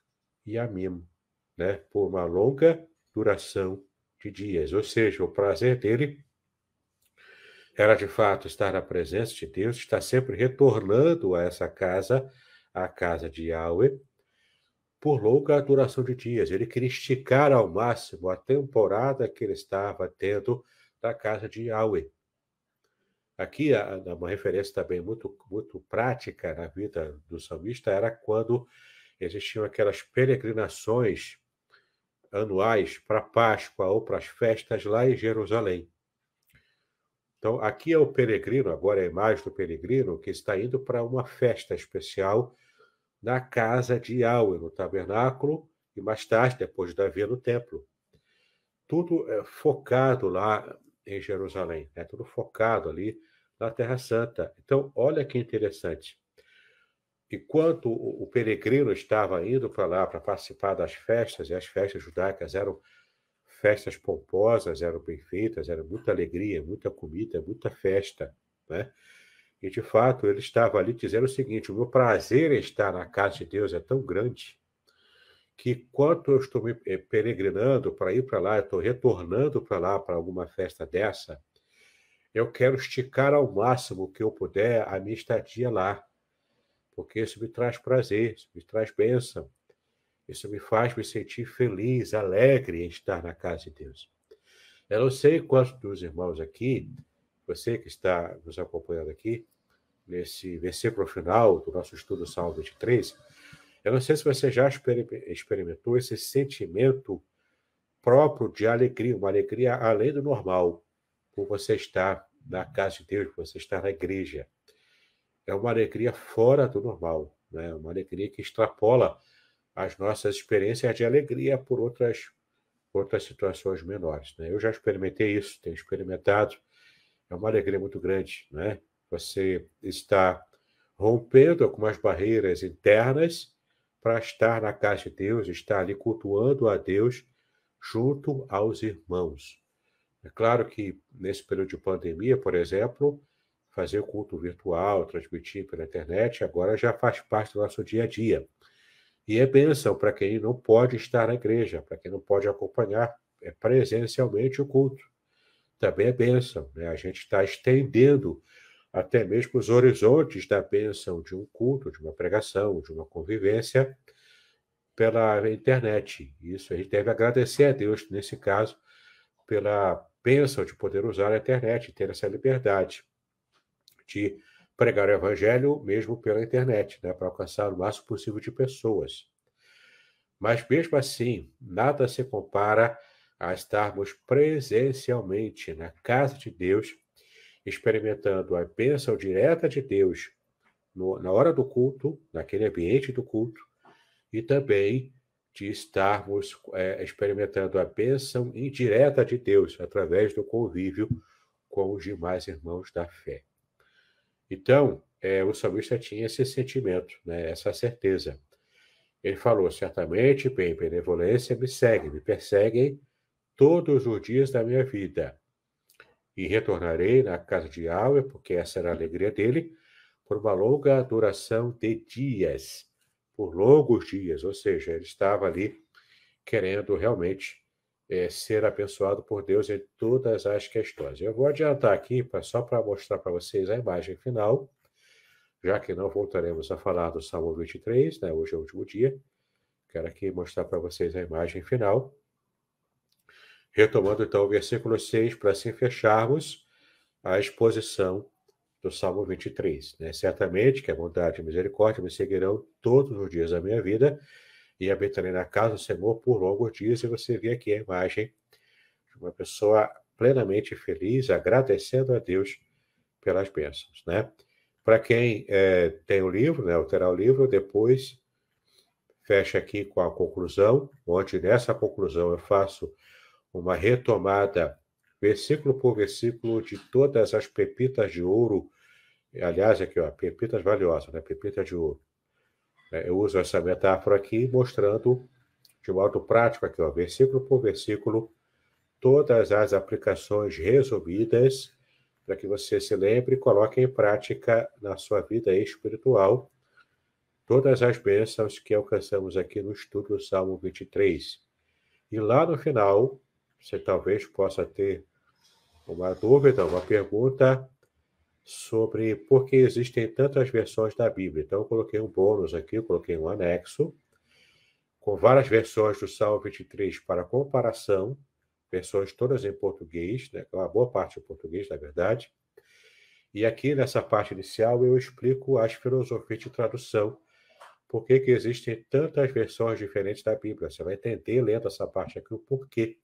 e Amim, né? Por uma longa duração de dias. Ou seja, o prazer dele era de fato estar na presença de Deus, estar sempre retornando a essa casa, a casa de Yahweh, por longa duração de dias. Ele queria esticar ao máximo a temporada que ele estava tendo na casa de Yahweh. Aqui, uma referência também muito, muito prática na vida do salmista era quando existiam aquelas peregrinações anuais para a Páscoa ou para as festas lá em Jerusalém. Então, aqui é o peregrino, agora é a imagem do peregrino, que está indo para uma festa especial na casa de Yahweh, no tabernáculo, e mais tarde, depois de Davi, no templo. Tudo focado lá em Jerusalém, né? Tudo focado ali na Terra Santa. Então, olha que interessante. Enquanto o peregrino estava indo para lá para participar das festas, e as festas judaicas eram festas pomposas, eram bem feitas, era muita alegria, muita comida, muita festa, né? E, de fato, ele estava ali dizendo o seguinte: o meu prazer em estar na casa de Deus é tão grande que, enquanto eu estou me peregrinando para ir para lá, eu estou retornando para lá, para alguma festa dessa, eu quero esticar ao máximo o que eu puder a minha estadia lá, porque isso me traz prazer, isso me traz bênção, isso me faz me sentir feliz, alegre em estar na casa de Deus. Eu não sei quantos dos irmãos aqui, você que está nos acompanhando aqui, nesse versículo final do nosso estudo Salmo 23, eu não sei se você já experimentou esse sentimento próprio de alegria, uma alegria além do normal, por você estar na casa de Deus, por você estar na igreja. É uma alegria fora do normal, né? Uma alegria que extrapola as nossas experiências de alegria por outras situações menores, né? Eu já experimentei isso, tenho experimentado, é uma alegria muito grande, né? Você está rompendo algumas barreiras internas para estar na casa de Deus, estar ali cultuando a Deus junto aos irmãos. É claro que nesse período de pandemia, por exemplo, fazer culto virtual, transmitir pela internet, agora já faz parte do nosso dia a dia. E é bênção para quem não pode estar na igreja, para quem não pode acompanhar presencialmente o culto. Também é bênção, né? A gente está estendendo até mesmo os horizontes da bênção de um culto, de uma pregação, de uma convivência pela internet. Isso a gente deve agradecer a Deus, nesse caso, pela bênção de poder usar a internet, ter essa liberdade de pregar o evangelho mesmo pela internet, né, para alcançar o máximo possível de pessoas. Mas mesmo assim, nada se compara a estarmos presencialmente na casa de Deus, experimentando a bênção direta de Deus na hora do culto, naquele ambiente do culto, e também de estarmos experimentando a bênção indireta de Deus através do convívio com os demais irmãos da fé. Então, o salmista tinha esse sentimento, né, essa certeza. Ele falou: certamente, bem, benevolência me segue, me perseguem todos os dias da minha vida. E retornarei na casa de Yahweh, porque essa era a alegria dele, por uma longa duração de dias, por longos dias. Ou seja, ele estava ali querendo realmente ser abençoado por Deus em todas as questões. Eu vou adiantar aqui, só para mostrar para vocês a imagem final, já que não voltaremos a falar do Salmo 23, né? Hoje é o último dia. Quero aqui mostrar para vocês a imagem final. Retomando então o versículo 6, para assim fecharmos a exposição do Salmo 23. Né? Certamente que a bondade e a misericórdia me seguirão todos os dias da minha vida e habitarei na casa do Senhor por longos dias. E você vê aqui a imagem de uma pessoa plenamente feliz, agradecendo a Deus pelas bênçãos. Né? Para quem tem o livro, né, terá o livro, depois fecha aqui com a conclusão, onde nessa conclusão eu faço uma retomada, versículo por versículo, de todas as pepitas de ouro. Aliás, aqui, ó, pepitas valiosas, né? Pepitas de ouro. Eu uso essa metáfora aqui, mostrando de modo prático, aqui, ó, versículo por versículo, todas as aplicações resumidas, para que você se lembre e coloque em prática na sua vida espiritual todas as bênçãos que alcançamos aqui no estudo do Salmo 23. E lá no final, você talvez possa ter uma dúvida, uma pergunta sobre por que existem tantas versões da Bíblia. Então, eu coloquei um bônus aqui, eu coloquei um anexo, com várias versões do Salmo 23 para comparação, versões todas em português, né? Uma boa parte em português, na verdade. E aqui, nessa parte inicial, eu explico as filosofias de tradução, por que existem tantas versões diferentes da Bíblia. Você vai entender, lendo essa parte aqui, o porquê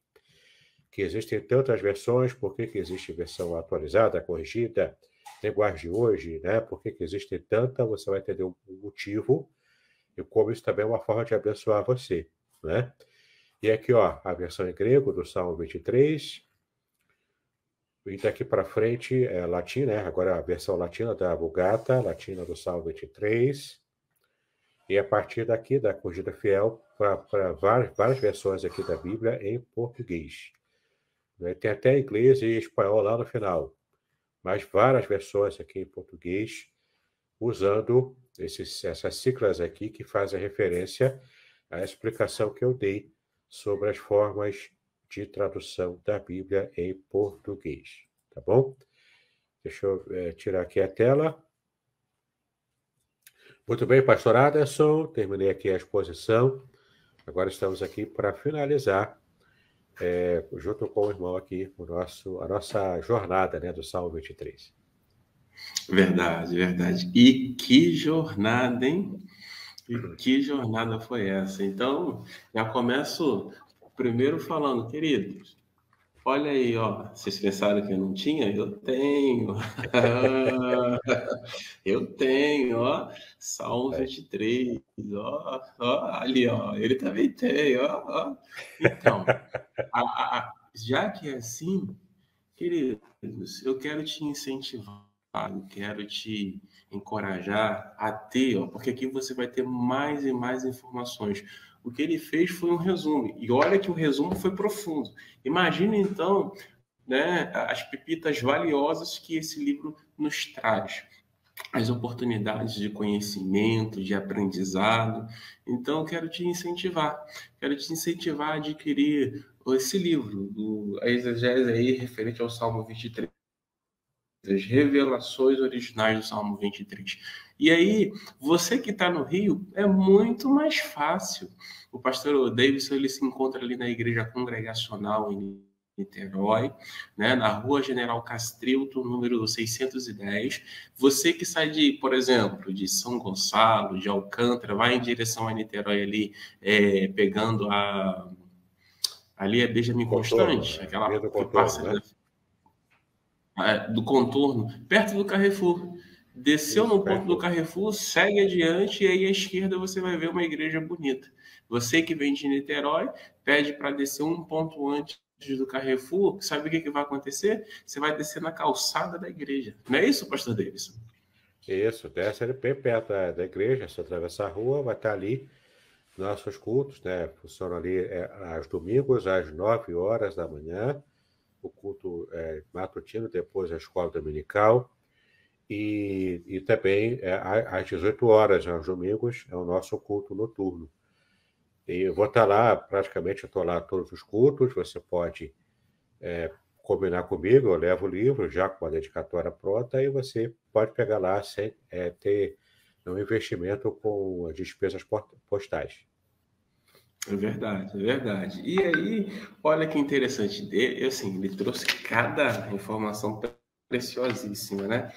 que existem tantas versões, por que existe versão atualizada, corrigida, linguagem de hoje, né? Por que existem tantas, você vai entender o motivo e como isso também é uma forma de abençoar você, né? E aqui, ó, a versão em grego do Salmo 23, e daqui para frente é latim, né? Agora a versão latina da Vulgata, latina do Salmo 23, e a partir daqui, da Corrigida Fiel, para várias versões aqui da Bíblia em português. Tem até inglês e espanhol lá no final, mas várias versões aqui em português, usando essas siglas aqui que fazem referência à explicação que eu dei sobre as formas de tradução da Bíblia em português. Tá bom? Deixa eu tirar aqui a tela. Muito bem, pastor Aderson, terminei aqui a exposição. Agora estamos aqui para finalizar, junto com o irmão aqui, a nossa jornada, né, do Salmo 23. Verdade, verdade. E que jornada, hein? E que jornada foi essa? Então, já começo primeiro falando, queridos, olha aí, ó, vocês pensaram que eu não tinha? Eu tenho. Eu tenho, ó, Salmo 23, ó, ali, ó, ele também tem, ó. Então, já que é assim, queridos, eu quero te incentivar, eu quero te encorajar a ter, ó, porque aqui você vai ter mais e mais informações. O que ele fez foi um resumo, e olha que o resumo foi profundo. Imagina, então, né, as pepitas valiosas que esse livro nos traz, as oportunidades de conhecimento, de aprendizado. Então, eu quero te incentivar a adquirir esse livro, a exegese aí referente ao Salmo 23, as revelações originais do Salmo 23. E aí, você que está no Rio, é muito mais fácil. O pastor Davidson, ele se encontra ali na Igreja Congregacional em Niterói, né, na Rua General Castrilto, número 610. Você que sai de, por exemplo, de São Gonçalo, de Alcântara, vai em direção a Niterói ali, pegando ali é Benjamin Constante, aquela que passa, né? Do contorno, perto do Carrefour. Desceu no ponto do Carrefour, segue adiante e aí à esquerda você vai ver uma igreja bonita. Você que vem de Niterói, pede para descer um ponto antes do Carrefour, sabe o que vai acontecer? Você vai descer na calçada da igreja. Não é isso, pastor Davidson? Isso, desce ali bem perto da igreja, se atravessar a rua, vai estar ali nossos cultos, né? Funcionam ali aos domingos, às 9 horas da manhã, o culto matutino, depois a escola dominical, e também às 18 horas, aos domingos, é o nosso culto noturno. E eu vou estar lá, praticamente eu estou lá todos os cultos, você pode combinar comigo, eu levo o livro já com a dedicatória pronta e você pode pegar lá sem ter um investimento com as despesas postais. É verdade, é verdade. E aí, olha que interessante, assim, ele trouxe cada informação preciosíssima, né?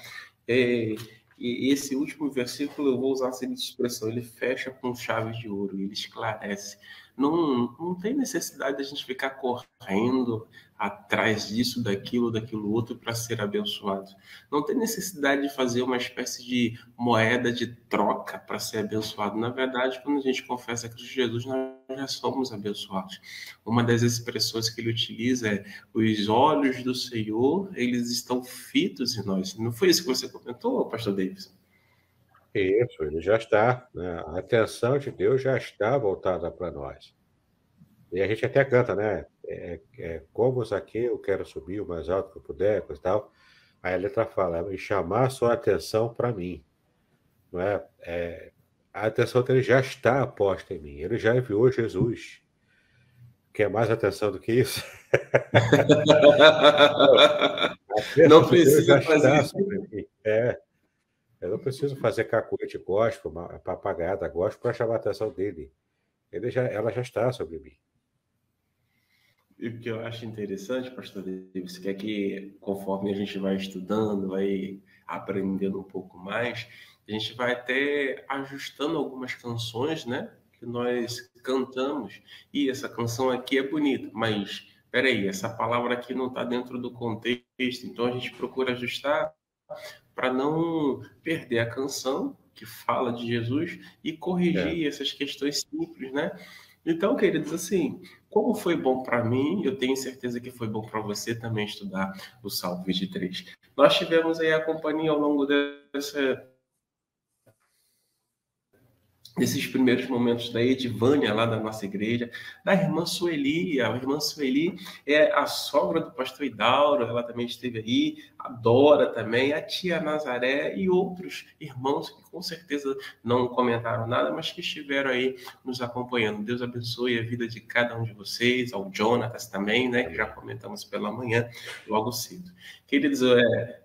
É, e esse último versículo, eu vou usar a seguinte expressão, ele fecha com chave de ouro, ele esclarece. Não tem necessidade de a gente ficar correndo atrás disso, daquilo outro para ser abençoado. Não tem necessidade de fazer uma espécie de moeda de troca para ser abençoado. Na verdade, quando a gente confessa Cristo Jesus, nós já somos abençoados. Uma das expressões que ele utiliza é: os olhos do Senhor, eles estão fitos em nós. Não foi isso que você comentou, pastor Davidson? Isso, ele já está, né? A atenção de Deus já está voltada para nós. E a gente até canta, né? Como aqui eu quero subir o mais alto que eu puder, coisa e tal. Aí a letra fala, e chamar a sua atenção para mim. Não é? A atenção dele já está posta em mim. Ele já enviou Jesus. Quer mais atenção do que isso? A bênção Não de Deus já precisa fazer está isso. sobre mim. Eu não preciso fazer cacuete gospel, papagada gospel para chamar a atenção dele. Ela já está sobre mim. E o que eu acho interessante, pastor Davis, que é que conforme a gente vai estudando, vai aprendendo um pouco mais, a gente vai até ajustando algumas canções, né, que nós cantamos. E essa canção aqui é bonita, mas peraí, essa palavra aqui não está dentro do contexto, então a gente procura ajustar para não perder a canção que fala de Jesus e corrigir essas questões simples, né? Então, queridos, assim, como foi bom para mim, eu tenho certeza que foi bom para você também estudar o Salmo 23. Nós tivemos aí a companhia ao longo nesses primeiros momentos da Edivânia, lá da nossa igreja, da irmã Sueli. A irmã Sueli é a sogra do pastor Idauro, ela também esteve aí, a Dora também, a tia Nazaré e outros irmãos que com certeza não comentaram nada, mas que estiveram aí nos acompanhando. Deus abençoe a vida de cada um de vocês, ao Jonatas também, né, que já comentamos pela manhã, logo cedo. Queridos,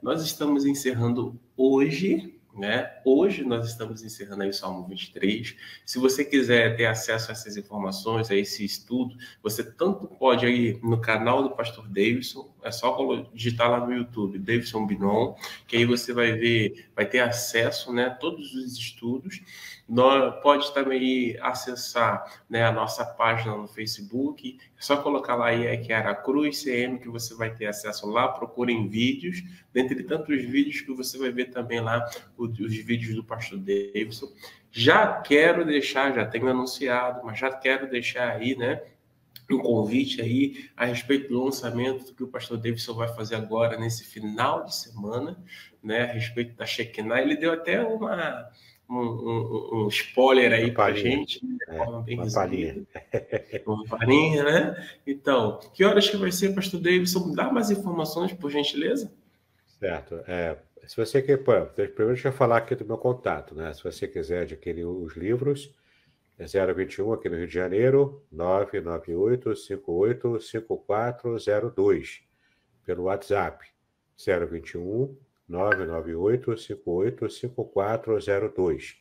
nós estamos encerrando hoje, né? Hoje nós estamos encerrando aí o Salmo 23. Se você quiser ter acesso a essas informações, a esse estudo, você tanto pode ir no canal do pastor Davidson, é só digitar lá no YouTube, Davidson Binon, que aí você vai ver, vai ter acesso, né, a todos os estudos. Pode também acessar, né, a nossa página no Facebook, é só colocar lá aí que era Cruz CM, que você vai ter acesso lá, procurem vídeos, dentre tantos vídeos que você vai ver também lá os vídeos do pastor Davidson. Já quero deixar, já tenho anunciado, mas já quero deixar aí, né, um convite aí a respeito do lançamento que o pastor Davidson vai fazer agora nesse final de semana, né, a respeito da Shekinah. Ele deu até um spoiler aí para a gente, de forma bem resumida. Uma palhinha, né? Então, que horas que vai ser, pastor Davidson? Dá mais informações, por gentileza? Certo. Se você quer, primeiro deixa eu falar aqui do meu contato, né? Se você quiser adquirir os livros, é 021 aqui no Rio de Janeiro, 998-58-5402, pelo WhatsApp, 021 998-58-5402.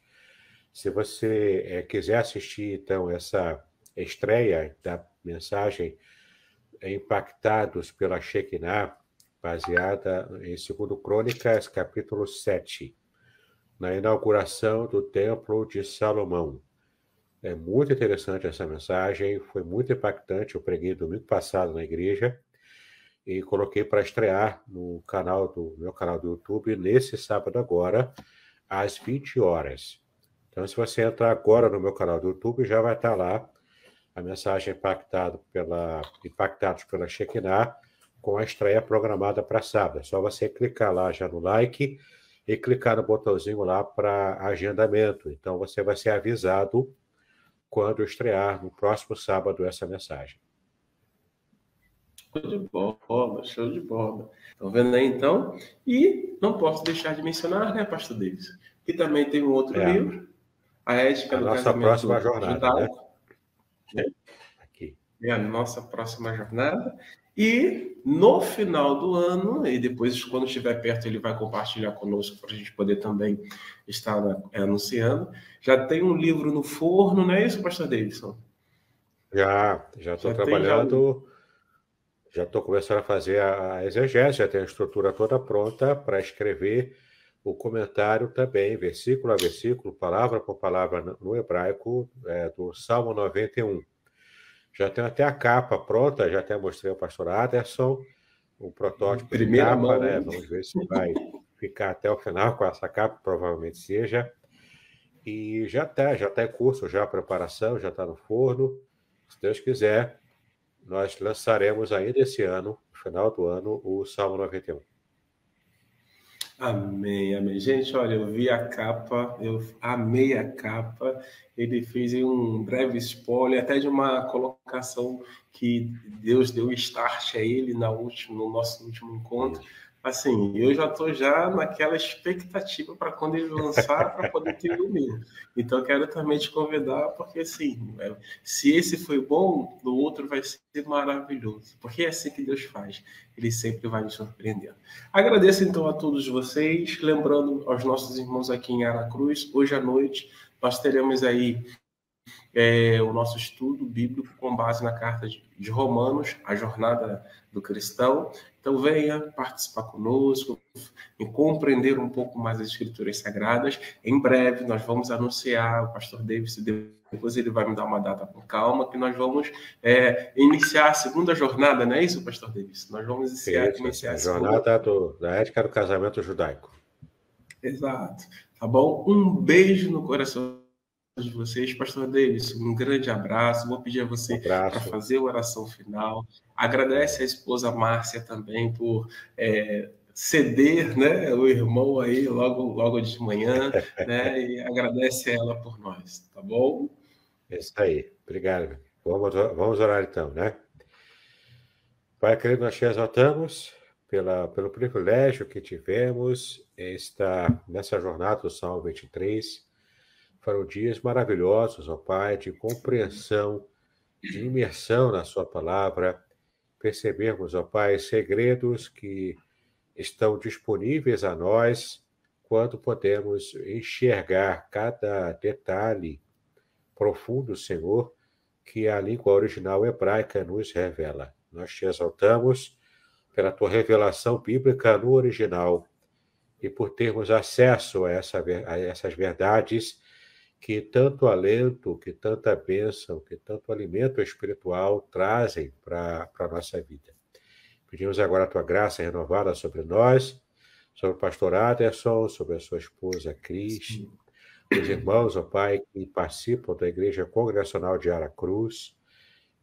Se você quiser assistir, então, essa estreia da mensagem Impactados pela Shekinah, baseada em 2 Crônicas, capítulo 7, na inauguração do Templo de Salomão. É muito interessante essa mensagem, foi muito impactante. Eu preguei domingo passado na igreja e coloquei para estrear no meu canal do YouTube nesse sábado agora, às 20 horas. Então, se você entrar agora no meu canal do YouTube, já vai estar lá a mensagem Impactados pela Shekinah, com a estreia programada para sábado. É só você clicar lá já no like e clicar no botãozinho lá para agendamento. Então, você vai ser avisado quando estrear no próximo sábado essa mensagem. Show de bola, show de bola. Estão vendo aí, então? E não posso deixar de mencionar, né, pastor Davis, que também tem um outro livro, A Ética do Nossa Casamento próxima jornada, né? Aqui. É a nossa próxima jornada. E no final do ano, e depois, quando estiver perto, ele vai compartilhar conosco para a gente poder também estar anunciando. Já tem um livro no forno, não é isso, pastor Davidson? Já estou trabalhando, já estou começando a fazer a exegese, já tenho a estrutura toda pronta para escrever o comentário também, versículo a versículo, palavra por palavra no hebraico, do Salmo 91. Já tenho até a capa pronta, já até mostrei ao pastor Aderson, o protótipo de capa, mão, né? Vamos ver se vai ficar até o final com essa capa, provavelmente seja. E já está em curso, já a preparação, já está no forno. Se Deus quiser, nós lançaremos ainda esse ano, no final do ano, o Salmo 91. Amém, amém. Gente, olha, eu vi a capa, eu amei a capa. Ele fez um breve spoiler, até de uma colocação que Deus deu start a ele no nosso último encontro. Assim, eu já estou naquela expectativa para quando ele lançar, para poder ter o meu. Então, quero também te convidar, porque assim, se esse foi bom, o outro vai ser maravilhoso. Porque é assim que Deus faz. Ele sempre vai nos surpreendendo. Agradeço, então, a todos vocês. Lembrando aos nossos irmãos aqui em Aracruz, hoje à noite, nós teremos aí o nosso estudo bíblico com base na carta de Romanos, a jornada do cristão. Então venha participar conosco e compreender um pouco mais as escrituras sagradas. Em breve nós vamos anunciar, o pastor Davis, depois ele vai me dar uma data com calma, que nós vamos iniciar a segunda jornada, não é isso, pastor Davis? Nós vamos iniciar a jornada da ética do casamento judaico. Exato. Tá bom? Um beijo no coração de vocês, pastor Davis, um grande abraço. Vou pedir a você para fazer a oração final. Agradece a esposa Márcia também por ceder, né, o irmão aí logo de manhã, né, e agradece a ela por nós, tá bom? Isso aí, obrigado. Vamos orar então, né? Pai querido, nós te exaltamos pelo privilégio que tivemos nessa jornada do Salmo 23. Foram dias maravilhosos, ó Pai, de compreensão, de imersão na sua palavra, percebermos, ó Pai, segredos que estão disponíveis a nós quando podemos enxergar cada detalhe profundo, Senhor, que a língua original hebraica nos revela. Nós te exaltamos pela tua revelação bíblica no original e por termos acesso a essas verdades que tanto alento, que tanta bênção, que tanto alimento espiritual trazem para a nossa vida. Pedimos agora a tua graça renovada sobre nós, sobre o pastor Aderson, sobre a sua esposa Cris, os irmãos, ó Pai, que participam da Igreja Congregacional de Aracruz,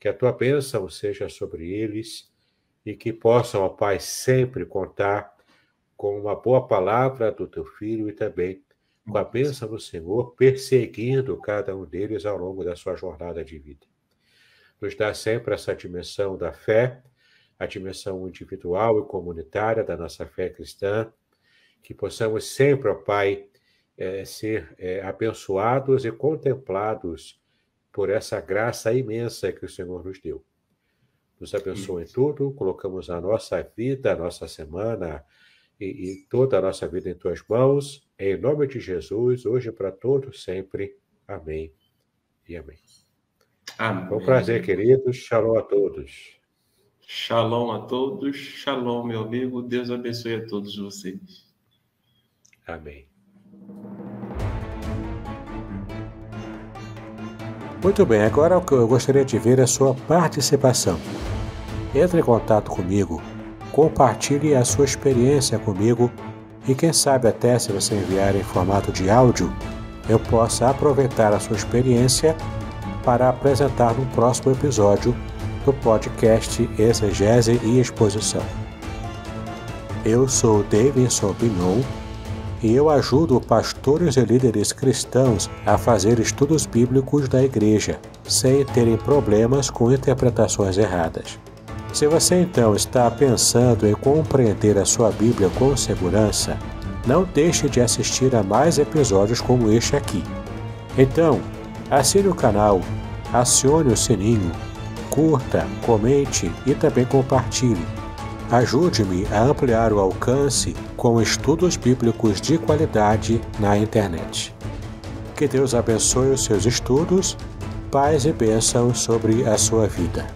que a tua bênção seja sobre eles e que possam, ó Pai, sempre contar com uma boa palavra do teu Filho e também com a bênção do Senhor, perseguindo cada um deles ao longo da sua jornada de vida. Nos dá sempre essa dimensão da fé, a dimensão individual e comunitária da nossa fé cristã, que possamos sempre, ó Pai, ser abençoados e contemplados por essa graça imensa que o Senhor nos deu. Nos abençoa em tudo, colocamos a nossa vida, a nossa semana e toda a nossa vida em tuas mãos, em nome de Jesus, hoje para todos sempre. Amém e amém. Amém. Foi um prazer, queridos. Shalom a todos. Shalom a todos. Shalom, meu amigo. Deus abençoe a todos vocês. Amém. Muito bem, agora o que eu gostaria de ver é a sua participação. Entre em contato comigo, compartilhe a sua experiência comigo e quem sabe até se você enviar em formato de áudio, eu possa aproveitar a sua experiência para apresentar no próximo episódio do podcast Exegese e Exposição. Eu sou Davidson Bignon e eu ajudo pastores e líderes cristãos a fazer estudos bíblicos da igreja, sem terem problemas com interpretações erradas. Se você então está pensando em compreender a sua Bíblia com segurança, não deixe de assistir a mais episódios como este aqui. Então, assine o canal, acione o sininho, curta, comente e também compartilhe. Ajude-me a ampliar o alcance com estudos bíblicos de qualidade na internet. Que Deus abençoe os seus estudos. paz e bênção sobre a sua vida.